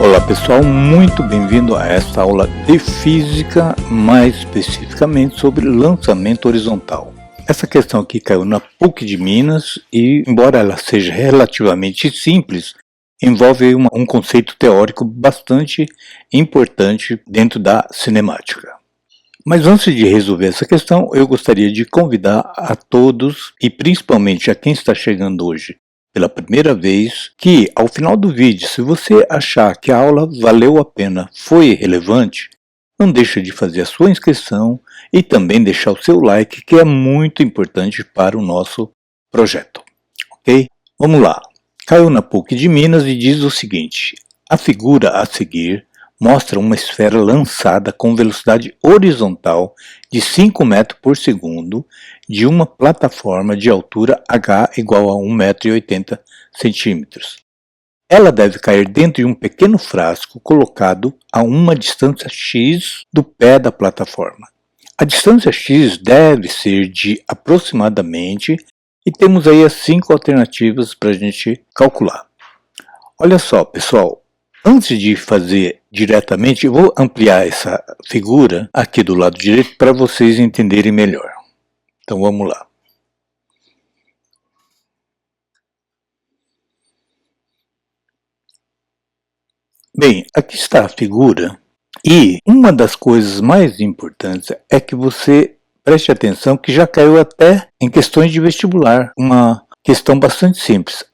Olá pessoal, muito bem-vindo a esta aula de Física, mais especificamente sobre lançamento horizontal. Essa questão aqui caiu na PUC de Minas e, embora ela seja relativamente simples, envolve um conceito teórico bastante importante dentro da cinemática. Mas antes de resolver essa questão, eu gostaria de convidar a todos, e principalmente a quem está chegando hoje pela primeira vez, que ao final do vídeo, se você achar que a aula valeu a pena, foi relevante, não deixe de fazer a sua inscrição e também deixar o seu like, que é muito importante para o nosso projeto, ok? Vamos lá. Caiu na PUC de Minas e diz o seguinte: a figura a seguir mostra uma esfera lançada com velocidade horizontal de 5 metros por segundo de uma plataforma de altura h igual a 1,80 m. Ela deve cair dentro de um pequeno frasco colocado a uma distância x do pé da plataforma. A distância x deve ser de aproximadamente, e temos aí as 5 alternativas para a gente calcular. Olha só, pessoal. Antes de fazer diretamente, eu vou ampliar essa figura aqui do lado direito para vocês entenderem melhor. Então vamos lá. Bem, aqui está a figura e uma das coisas mais importantes é que você preste atenção que já caiu até em questões de vestibular, uma questão bastante simples.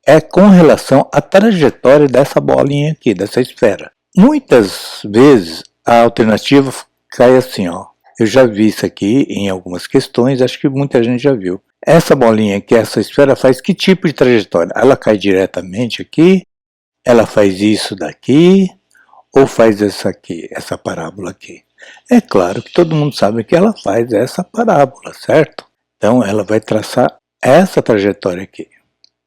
É com relação à trajetória dessa bolinha aqui, dessa esfera. Muitas vezes a alternativa cai assim, ó. Eu já vi isso aqui em algumas questões, acho que muita gente já viu. Essa bolinha aqui, essa esfera, faz que tipo de trajetória? Ela cai diretamente aqui, ela faz isso daqui, ou faz essa aqui, essa parábola aqui? É claro que todo mundo sabe que ela faz essa parábola, certo? Então ela vai traçar essa trajetória aqui.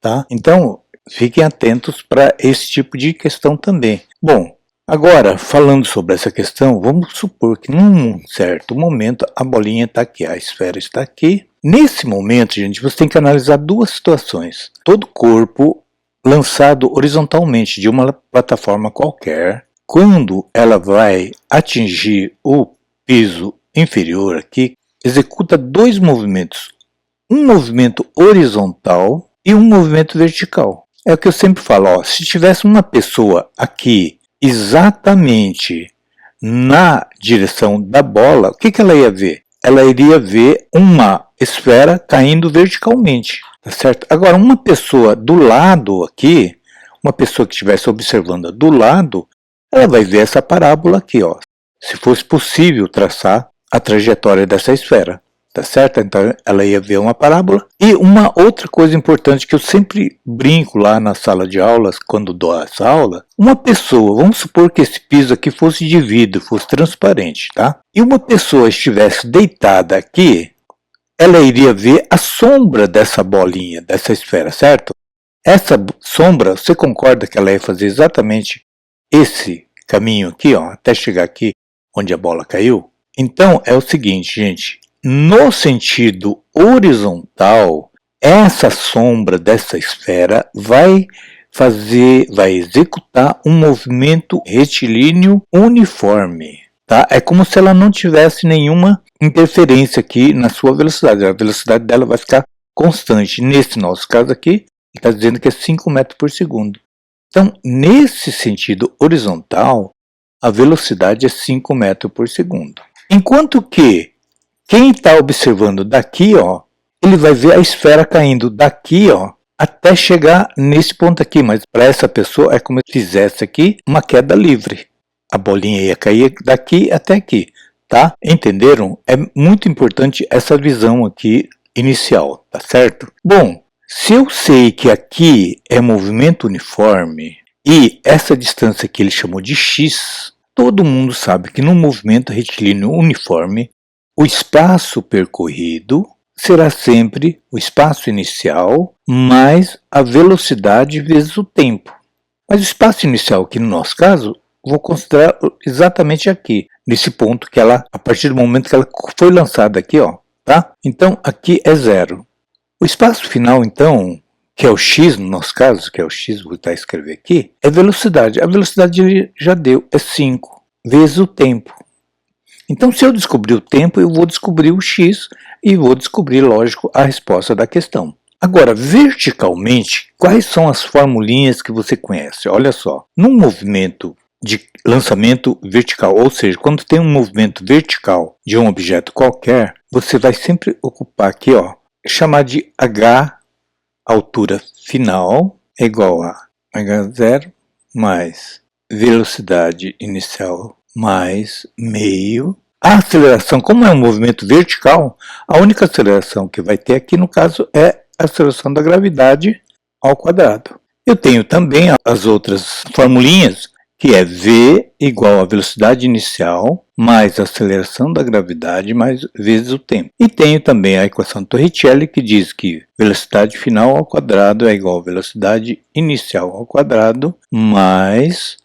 Tá? Então, fiquem atentos para esse tipo de questão também. Bom, agora, falando sobre essa questão, vamos supor que num certo momento a bolinha está aqui, a esfera está aqui. Nesse momento, gente, você tem que analisar duas situações. Todo corpo lançado horizontalmente de uma plataforma qualquer, quando ela vai atingir o piso inferior aqui, executa dois movimentos. Um movimento horizontal e um movimento vertical. É o que eu sempre falo, ó, se tivesse uma pessoa aqui exatamente na direção da bola, o que ela ia ver? Ela iria ver uma esfera caindo verticalmente, tá certo? Agora, uma pessoa do lado aqui, uma pessoa que estivesse observando do lado, ela vai ver essa parábola aqui, ó. Se fosse possível traçar a trajetória dessa esfera. Tá certo? Então ela ia ver uma parábola. E uma outra coisa importante que eu sempre brinco lá na sala de aulas, quando dou essa aula, uma pessoa, vamos supor que esse piso aqui fosse de vidro, fosse transparente, tá? E uma pessoa estivesse deitada aqui, ela iria ver a sombra dessa bolinha, dessa esfera, certo? Essa sombra, você concorda que ela ia fazer exatamente esse caminho aqui, ó, até chegar aqui onde a bola caiu? Então é o seguinte, gente. No sentido horizontal, essa sombra dessa esfera vai executar um movimento retilíneo uniforme. Tá? É como se ela não tivesse nenhuma interferência aqui na sua velocidade. A velocidade dela vai ficar constante. Nesse nosso caso aqui, está dizendo que é 5 metros por segundo. Então, nesse sentido horizontal, a velocidade é 5 metros por segundo. Enquanto que quem está observando daqui, ó, ele vai ver a esfera caindo daqui, ó, até chegar nesse ponto aqui. Mas para essa pessoa é como se fizesse aqui uma queda livre. A bolinha ia cair daqui até aqui, tá? Entenderam? É muito importante essa visão aqui inicial, tá certo? Bom, se eu sei que aqui é movimento uniforme e essa distância que ele chamou de x, todo mundo sabe que no movimento retilíneo uniforme, o espaço percorrido será sempre o espaço inicial mais a velocidade vezes o tempo. Mas o espaço inicial aqui no nosso caso, vou considerar exatamente aqui, nesse ponto que ela, a partir do momento que ela foi lançada aqui, ó, tá? Então aqui é 0. O espaço final, então, que é o x no nosso caso, que é o x, vou estar escrever aqui, é velocidade. A velocidade ele já deu, é 5 vezes o tempo. Então, se eu descobrir o tempo, eu vou descobrir o x e vou descobrir, lógico, a resposta da questão. Agora, verticalmente, quais são as formulinhas que você conhece? Olha só, num movimento de lançamento vertical, ou seja, quando tem um movimento vertical de um objeto qualquer, você vai sempre ocupar aqui, ó, chamar de h, altura final, é igual a h0 mais velocidade inicial mais meio. A aceleração, como é um movimento vertical, a única aceleração que vai ter aqui, no caso, é a aceleração da gravidade ao quadrado. Eu tenho também as outras formulinhas, que é v igual a velocidade inicial mais a aceleração da gravidade mais vezes o tempo. E tenho também a equação de Torricelli, que diz que velocidade final ao quadrado é igual a velocidade inicial ao quadrado mais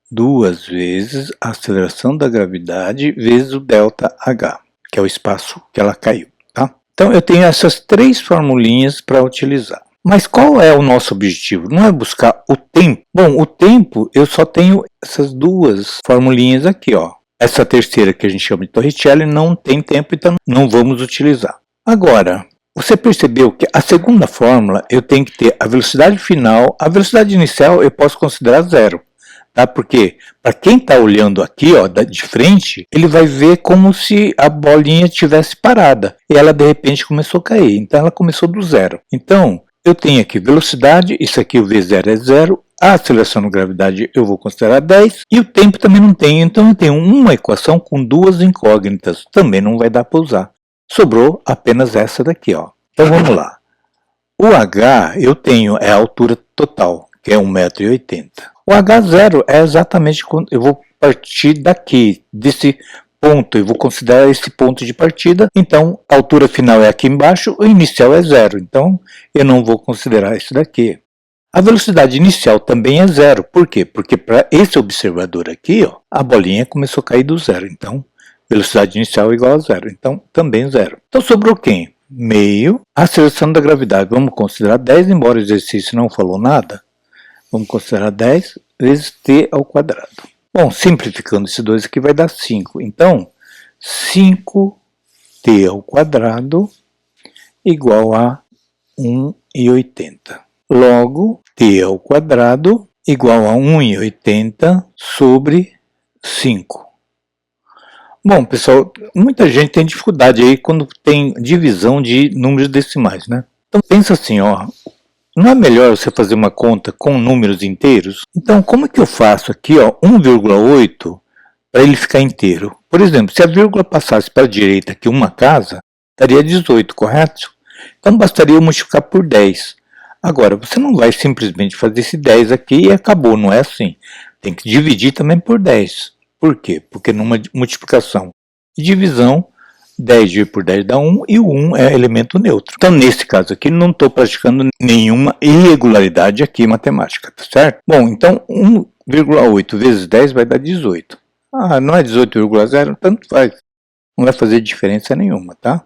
2 vezes a aceleração da gravidade vezes o delta h, que é o espaço que ela caiu. Tá? Então eu tenho essas 3 formulinhas para utilizar. Mas qual é o nosso objetivo? Não é buscar o tempo. Bom, o tempo eu só tenho essas 2 formulinhas aqui, ó. Essa terceira que a gente chama de Torricelli não tem tempo, então não vamos utilizar. Agora, você percebeu que a segunda fórmula eu tenho que ter a velocidade final, a velocidade inicial eu posso considerar 0. Tá? Porque para quem está olhando aqui, ó, de frente, ele vai ver como se a bolinha tivesse parada. E ela de repente começou a cair. Então ela começou do 0. Então, eu tenho aqui velocidade, isso aqui o V0 é 0, a aceleração da gravidade eu vou considerar 10, e o tempo também não tenho, então eu tenho uma equação com 2 incógnitas, também não vai dar para usar. Sobrou apenas essa daqui, ó. Então vamos lá. O h eu tenho, é a altura total, que é 1,80 m. O h0 é exatamente quando eu vou partir daqui, desse ponto, eu vou considerar esse ponto de partida, então a altura final é aqui embaixo, o inicial é 0, então eu não vou considerar isso daqui. A velocidade inicial também é 0, por quê? Porque para esse observador aqui, ó, a bolinha começou a cair do 0, então velocidade inicial é igual a 0, então também 0. Então sobrou quem? Meio, a aceleração da gravidade, vamos considerar 10, embora o exercício não falou nada, vamos considerar 10 vezes t ao quadrado. Bom, simplificando esse 2 aqui vai dar 5. Então, 5t ao quadrado igual a 1,80. Logo, t ao quadrado igual a 1,80 sobre 5. Bom, pessoal, muita gente tem dificuldade aí quando tem divisão de números decimais, né? Então, pensa assim, ó. Não é melhor você fazer uma conta com números inteiros? Então, como é que eu faço aqui, ó, 1,8 para ele ficar inteiro? Por exemplo, se a vírgula passasse para a direita aqui uma casa, daria 18, correto? Então, bastaria eu multiplicar por 10. Agora, você não vai simplesmente fazer esse 10 aqui e acabou, não é assim. Tem que dividir também por 10. Por quê? Porque numa multiplicação e divisão, 10 dividido por 10 dá 1 e o 1 é elemento neutro. Então, nesse caso aqui, não estou praticando nenhuma irregularidade aqui matemática, tá certo? Bom, então 1,8 vezes 10 vai dar 18. Ah, não é 18,0? Tanto faz. Não vai fazer diferença nenhuma, tá?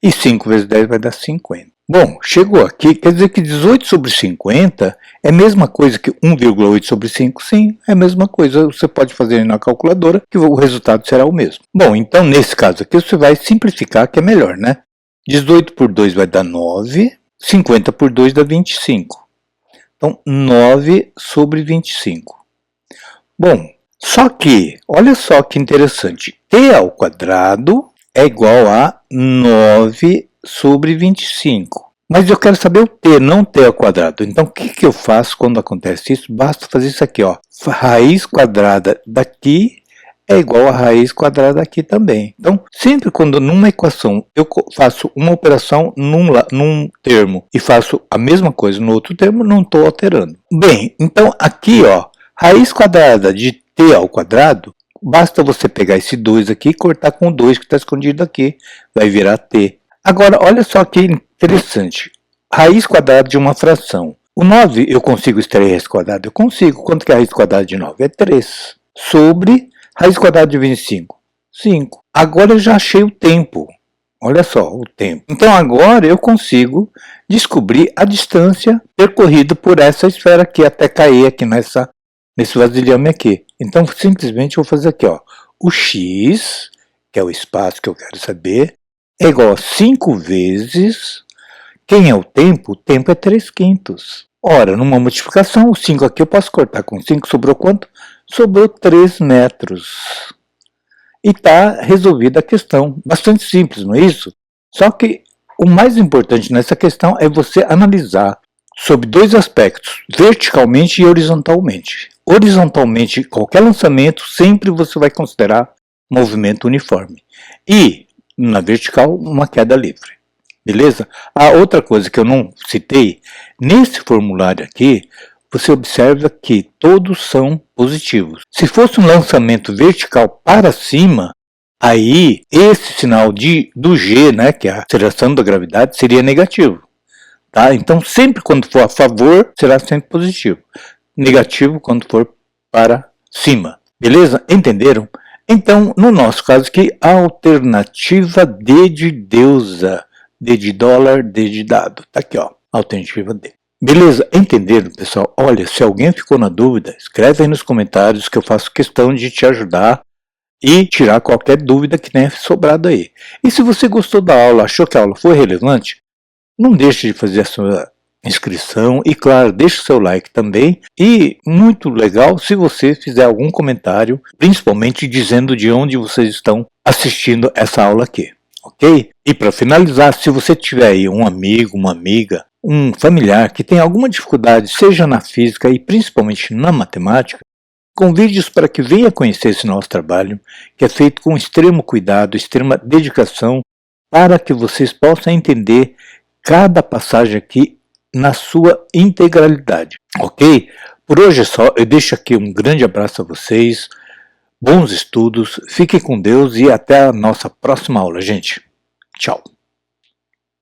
E 5 vezes 10 vai dar 50. Bom, chegou aqui, quer dizer que 18 sobre 50 é a mesma coisa que 1,8 sobre 5? Sim, é a mesma coisa. Você pode fazer na calculadora que o resultado será o mesmo. Bom, então nesse caso aqui você vai simplificar, que é melhor, né? 18 por 2 vai dar 9, 50 por 2 dá 25. Então, 9 sobre 25. Bom, só que, olha só que interessante, t ao quadrado é igual a 9 sobre 25. Mas eu quero saber o t, não t ao quadrado. Então, o que eu faço quando acontece isso? Basta fazer isso aqui, ó. Raiz quadrada daqui é igual a raiz quadrada aqui também. Então, sempre quando numa equação eu faço uma operação num termo e faço a mesma coisa no outro termo, não estou alterando. Bem, então aqui, ó, raiz quadrada de t ao quadrado, basta você pegar esse 2 aqui e cortar com o 2 que está escondido aqui, vai virar t. Agora, olha só que interessante. Raiz quadrada de uma fração. O 9 eu consigo extrair raiz quadrada? Eu consigo. Quanto que é a raiz quadrada de 9? É 3. Sobre raiz quadrada de 25? 5. Agora eu já achei o tempo. Olha só o tempo. Então agora eu consigo descobrir a distância percorrida por essa esfera aqui até cair aqui nesse vasilhame aqui. Então simplesmente eu vou fazer aqui, ó, o x, que é o espaço que eu quero saber, é igual a 5 vezes, quem é o tempo? O tempo é 3/5. Ora, numa multiplicação, o 5 aqui eu posso cortar com 5, sobrou quanto? Sobrou 3 metros. E está resolvida a questão. Bastante simples, não é isso? Só que o mais importante nessa questão é você analisar sob dois aspectos, verticalmente e horizontalmente. Horizontalmente, qualquer lançamento, sempre você vai considerar movimento uniforme. E, na vertical, uma queda livre. Beleza? A outra coisa que eu não citei, nesse formulário aqui, você observa que todos são positivos. Se fosse um lançamento vertical para cima, aí esse sinal do G, né, que é a aceleração da gravidade, seria negativo. Tá? Então sempre quando for a favor, será sempre positivo. Negativo quando for para cima. Beleza? Entenderam? Então, no nosso caso aqui, a alternativa D de deusa. D de dólar, D de dado. Tá aqui, ó. Alternativa D. Beleza? Entenderam, pessoal? Olha, se alguém ficou na dúvida, escreve aí nos comentários que eu faço questão de te ajudar e tirar qualquer dúvida que tenha sobrado aí. E se você gostou da aula, achou que a aula foi relevante, não deixe de fazer a sua inscrição e, claro, deixe o seu like também. E muito legal se você fizer algum comentário, principalmente dizendo de onde vocês estão assistindo essa aula aqui. Ok? E para finalizar, se você tiver aí um amigo, uma amiga, um familiar que tem alguma dificuldade, seja na física e principalmente na matemática, convide-os para que venha conhecer esse nosso trabalho, que é feito com extremo cuidado, extrema dedicação, para que vocês possam entender cada passagem aqui na sua integralidade. Ok? Por hoje é só, eu deixo aqui um grande abraço a vocês, bons estudos, fiquem com Deus e até a nossa próxima aula, gente. Tchau.